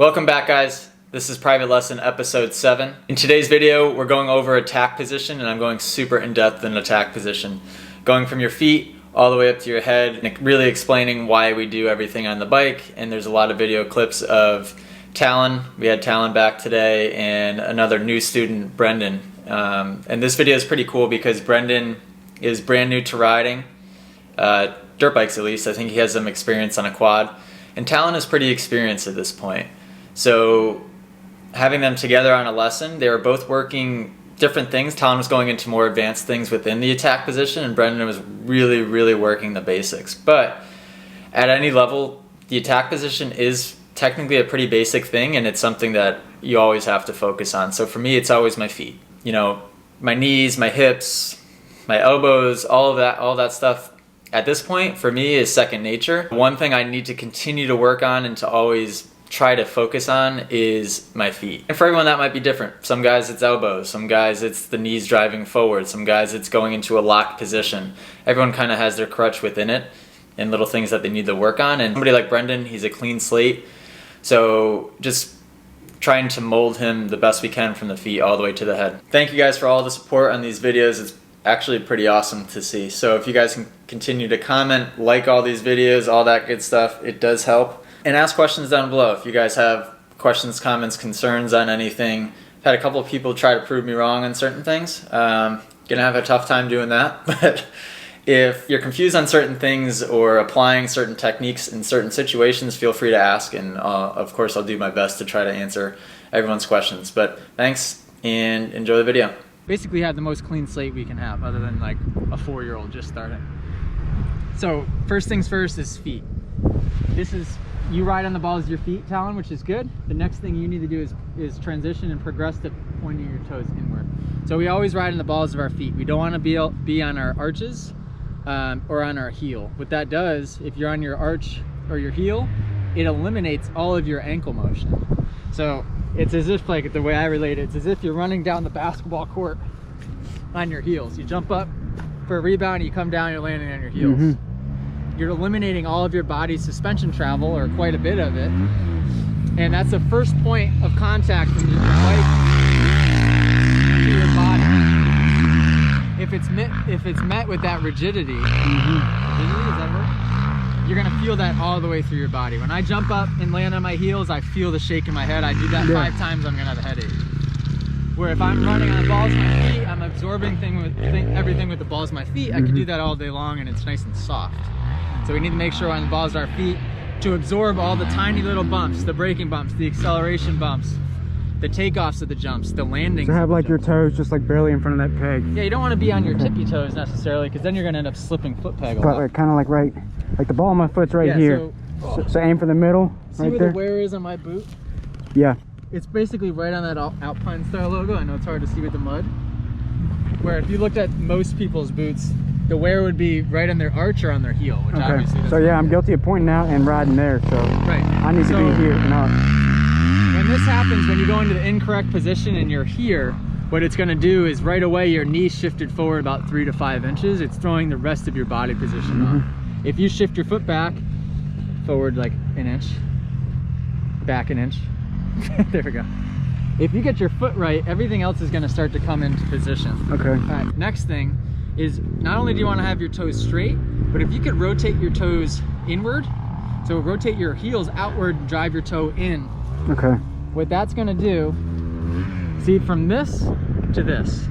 Welcome back, guys. This is Private Lesson episode 7. In today's video, we're going over attack position, and I'm going super in-depth in attack position. Going from your feet all the way up to your head, and really explaining why we do everything on the bike. And there's a lot of video clips of Talan. We had Talan back today, and another new student, Brendan. And this video is pretty cool because Brendan is brand new to riding, dirt bikes at least. I think he has some experience on a quad. And Talan is pretty experienced at this point. So having them together on a lesson, they were both working different things. Talan was going into more advanced things within the attack position, and Brendan was really working the basics. But at any level, the attack position is technically a pretty basic thing, and it's something that you always have to focus on. So for me, it's always my feet. You know, my knees, my hips, my elbows, all that stuff at this point for me is second nature. One thing I need to continue to work on and to always try to focus on is my feet. And for everyone that might be different. Some guys it's elbows, some guys it's the knees driving forward, some guys it's going into a locked position. Everyone kind of has their crutch within it and little things that they need to work on. And somebody like Brendan, he's a clean slate. So just trying to mold him the best we can from the feet all the way to the head. Thank you guys for all the support on these videos. It's actually pretty awesome to see. So if you guys can continue to comment, like all these videos, all that good stuff, it does help. And ask questions down below if you guys have questions, comments, concerns on anything. I've had a couple of people try to prove me wrong on certain things. Gonna have a tough time doing that. But if you're confused on certain things or applying certain techniques in certain situations, feel free to ask. And of course, I'll do my best to try to answer everyone's questions. But thanks and enjoy the video. Basically have the most clean slate we can have other than like a 4-year-old just starting. So first things first is feet. This is, you ride on the balls of your feet, Talan, which is good. The next thing you need to do is transition and progress to pointing your toes inward. So we always ride on the balls of our feet. We don't want to be on our arches or on our heel. What that does, if you're on your arch or your heel, it eliminates all of your ankle motion. So it's as if, like the way I relate it, it's as if you're running down the basketball court on your heels. You jump up for a rebound, you come down, you're landing on your heels. You're eliminating all of your body's suspension travel, or quite a bit of it, and that's the first point of contact from your bike to your body. If it's met with that rigidity, does that work? You're gonna feel that all the way through your body. When I jump up and land on my heels, I feel the shake in my head. I do that 5 times, I'm gonna have a headache. Where if I'm running on the balls of my feet, I'm absorbing everything with the balls of my feet. I can do that all day long, and it's nice and soft. So we need to make sure we're on the balls of our feet to absorb all the tiny little bumps, the braking bumps, the acceleration bumps, the takeoffs of the jumps, the landings. So have like your toes just like barely in front of that peg. Yeah, you don't want to be on your tippy toes necessarily, because then you're going to end up slipping foot peg a lot. But kind of like like the ball of my foot's right here. So aim for the middle, see right where there. The wear is on my boot? Yeah. It's basically right on that Alpine style logo. I know it's hard to see with the mud. Where if you looked at most people's boots, the wear would be right on their arch or on their heel, which obviously so yeah, I'm guilty of pointing out and riding there, so I need to be here. When this happens, when you go into the incorrect position and you're here, what it's going to do is right away your knee shifted forward about 3 to 5 inches. It's throwing the rest of your body position off. If you shift your foot back, forward like an inch, back an inch, there we go. If you get your foot right, everything else is going to start to come into position. Okay. All right, next thing is, not only do you want to have your toes straight, but if you could rotate your toes inward, so rotate your heels outward and drive your toe in. Okay. What that's going to do, see, from this to this,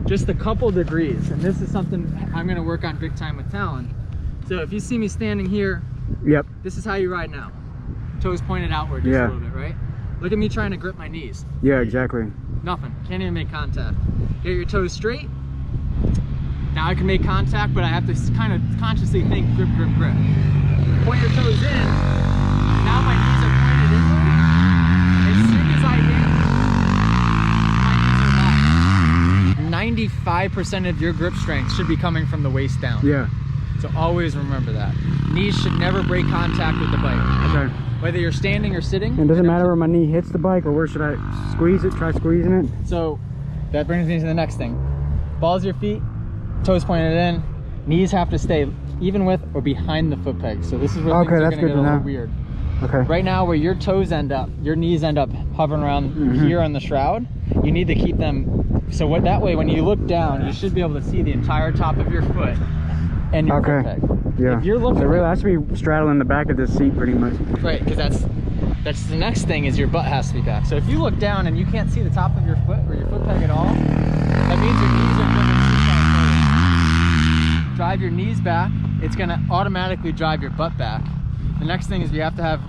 just a couple degrees, and this is something I'm going to work on big time with Talan. So if you see me standing here, this is how you ride now. Toes pointed outward just a little bit, right? Look at me trying to grip my knees. Yeah, exactly. Nothing. Can't even make contact. Get your toes straight. Now I can make contact, but I have to kind of consciously think grip, grip, grip. Point your toes in. Now my knees are pointed inward. As soon as I hit, my knees are locked. 95% of your grip strength should be coming from the waist down. Yeah. So always remember that. Knees should never break contact with the bike. Okay. Whether you're standing or sitting. And doesn't matter where my knee hits the bike, or where should I squeeze it, try squeezing it? So that brings me to the next thing. Balls of your feet, toes pointed in, knees have to stay even with or behind the foot peg. So this is where things are going to get a little weird. Okay. Right now where your toes end up, your knees end up hovering around here on the shroud, you need to keep them, so what that way when you look down, you should be able to see the entire top of your foot and your foot peg. Yeah. If you're looking, so really has to be straddling the back of this seat pretty much. Right, because that's the next thing is your butt has to be back. So if you look down and you can't see the top of your foot or your foot peg at all, that means your knees are moving. Drive your knees back. It's gonna automatically drive your butt back. The next thing is you have to have,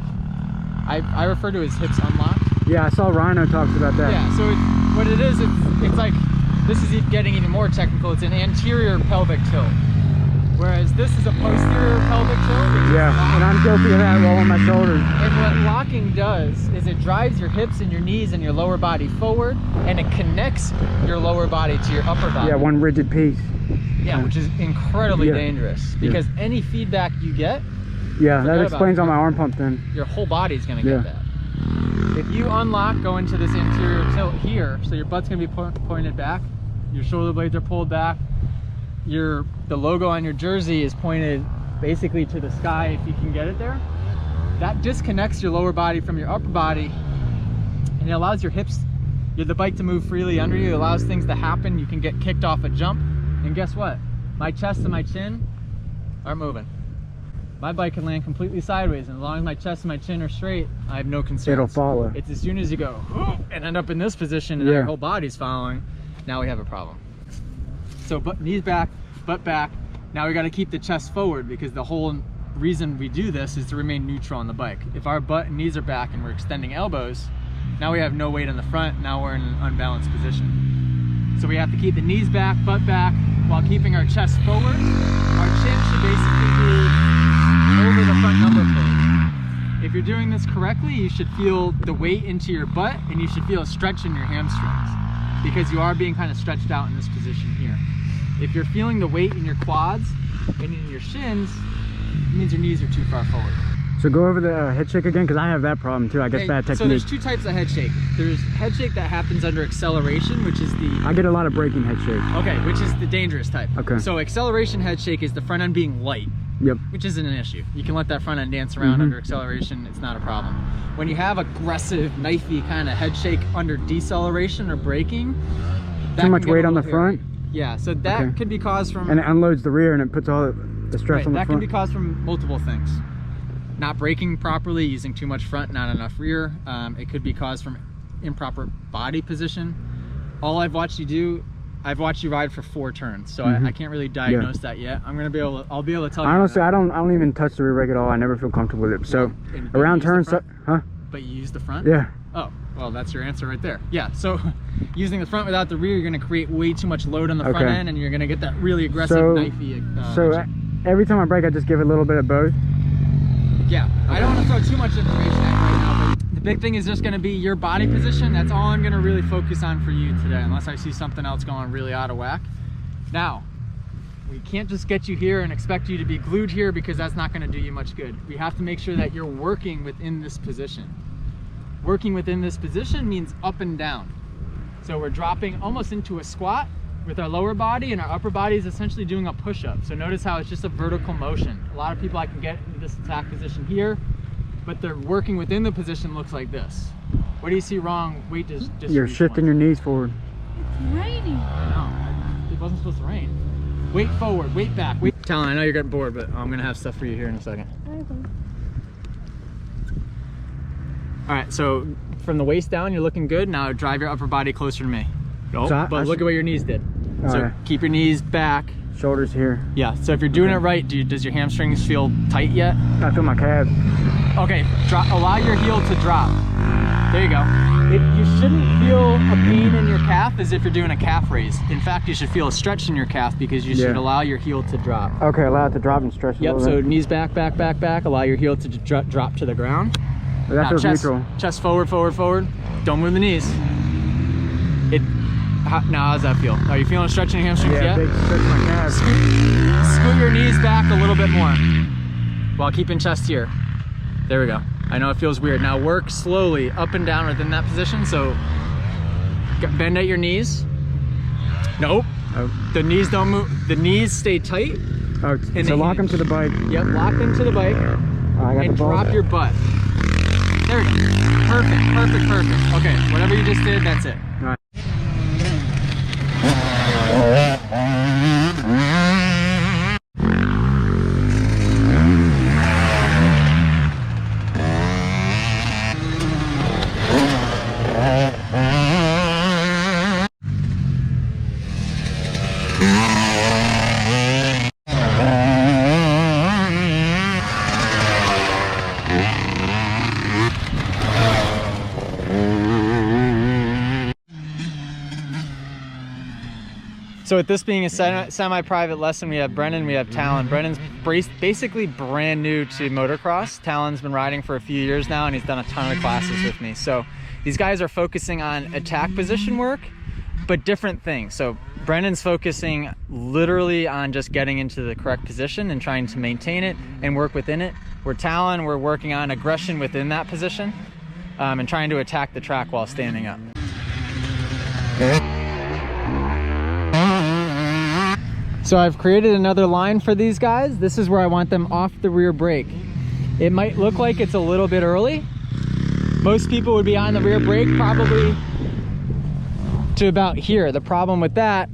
I refer to as hips unlocked. Yeah, I saw Rhino talks about that. Yeah, so what it is, it's like, this is getting even more technical. It's an anterior pelvic tilt. Whereas this is a posterior pelvic tilt. Yeah, and I'm guilty of that, rolling my shoulders. And what locking does is it drives your hips and your knees and your lower body forward, and it connects your lower body to your upper body. Yeah, one rigid piece. Yeah, which is incredibly dangerous, because any feedback you get, that explains on my arm pump then. your whole body's gonna get that. If you unlock, go into this anterior tilt here, so your butt's gonna be pointed back, your shoulder blades are pulled back, the logo on your jersey is pointed basically to the sky if you can get it there. That disconnects your lower body from your upper body, and it allows your hips, the bike to move freely under you. It allows things to happen. You can get kicked off a jump, and guess what? My chest and my chin aren't moving. My bike can land completely sideways, and as long as my chest and my chin are straight, I have no concerns. It'll follow. It's as soon as you go and end up in this position and your whole body's following, now we have a problem. So knees back, butt back. Now we got to keep the chest forward, because the whole reason we do this is to remain neutral on the bike. If our butt and knees are back and we're extending elbows, now we have no weight on the front. Now we're in an unbalanced position. So we have to keep the knees back, butt back, while keeping our chest forward. Our chin should basically be over the front number plate. If you're doing this correctly, you should feel the weight into your butt, and you should feel a stretch in your hamstrings, because you are being kind of stretched out in this position here. If you're feeling the weight in your quads and in your shins, it means your knees are too far forward. So go over the head shake again, because I have that problem too. I get bad technique. So there's two types of head shake. There's head shake that happens under acceleration, which is I get a lot of braking head shake. Okay, which is the dangerous type. Okay. So acceleration head shake is the front end being light. Yep. Which isn't an issue. You can let that front end dance around under acceleration. It's not a problem. When you have aggressive, knifey kind of head shake under deceleration or braking, too much weight on the front. Yeah, so that could be caused from... And it unloads the rear and it puts all the stress on the front. That can be caused from multiple things. Not braking properly, using too much front, not enough rear. It could be caused from improper body position. All I've watched you do, I've watched you ride for 4 turns, so I can't really diagnose that yet. I'll be able to tell you. Honestly, I don't even touch the rear brake at all. I never feel comfortable with it. So around turns, But you use the front? Yeah. Oh, well, that's your answer right there. Yeah, so using the front without the rear, you're going to create way too much load on the front end, and you're going to get that really aggressive, knifey. So every time I brake, I just give it a little bit of both? Yeah, I don't want to throw too much information at you right now, but the big thing is just going to be your body position. That's all I'm going to really focus on for you today, unless I see something else going really out of whack. Now, we can't just get you here and expect you to be glued here, because that's not going to do you much good. We have to make sure that you're working within this position. Working within this position means up and down. So we're dropping almost into a squat with our lower body, and our upper body is essentially doing a push-up. So notice how it's just a vertical motion. A lot of people, I can get into this attack position here, but they're working within the position looks like this. What do you see wrong? Weight distribution. You're shifting your knees forward. It's raining. I know. It wasn't supposed to rain. Weight forward, weight back. Talan, I know you're getting bored, but I'm gonna have stuff for you here in a second. Okay. All right, so from the waist down, you're looking good. Now drive your upper body closer to me. Nope, so but look at what your knees did. So right. Keep your knees back. Shoulders here. Yeah, so if you're doing it right, does your hamstrings feel tight yet? I feel my calves. Okay, allow your heel to drop. There you go. You shouldn't feel a pain in your calf as if you're doing a calf raise. In fact, you should feel a stretch in your calf, because you should allow your heel to drop. Okay, allow it to drop and stretch a little bit. So knees back, back, back, back. Allow your heel to drop to the ground. That feels neutral. Chest forward, forward, forward. Don't move the knees. Now, how's that feel? Are you feeling a stretch in your hamstrings yet? Big stretch in my calves. Scoot your knees back a little bit more while keeping chest here. There we go. I know it feels weird. Now work slowly up and down within that position. So bend at your knees. Nope. Oh. The knees don't move. The knees stay tight. Oh, so lock them to the bike. Yep, lock them to the bike. I got and the ball. Drop your butt. There we go. Perfect, perfect, perfect. Okay, whatever you just did, that's it. All right. So with this being a semi-private lesson, we have Brendan, we have Talan. Brendan's basically brand new to motocross. Talan's been riding for a few years now, and he's done a ton of classes with me. So these guys are focusing on attack position work, but different things. So Brendan's focusing literally on just getting into the correct position and trying to maintain it and work within it. Where Talan, we're working on aggression within that position and trying to attack the track while standing up. So I've created another line for these guys. This is where I want them off the rear brake. It might look like it's a little bit early. Most people would be on the rear brake probably to about here. The problem with that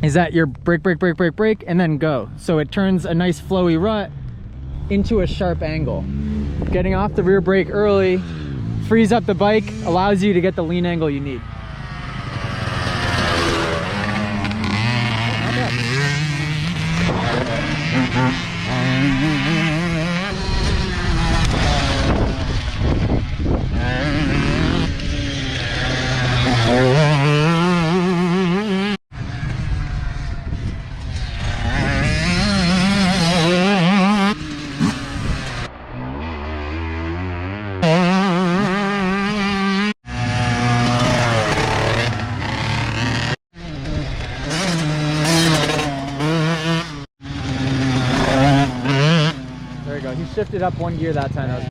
is that you're brake, brake, brake, brake, brake, and then go. So it turns a nice flowy rut into a sharp angle. Getting off the rear brake early frees up the bike, allows you to get the lean angle you need. There you go. He shifted up one gear that time.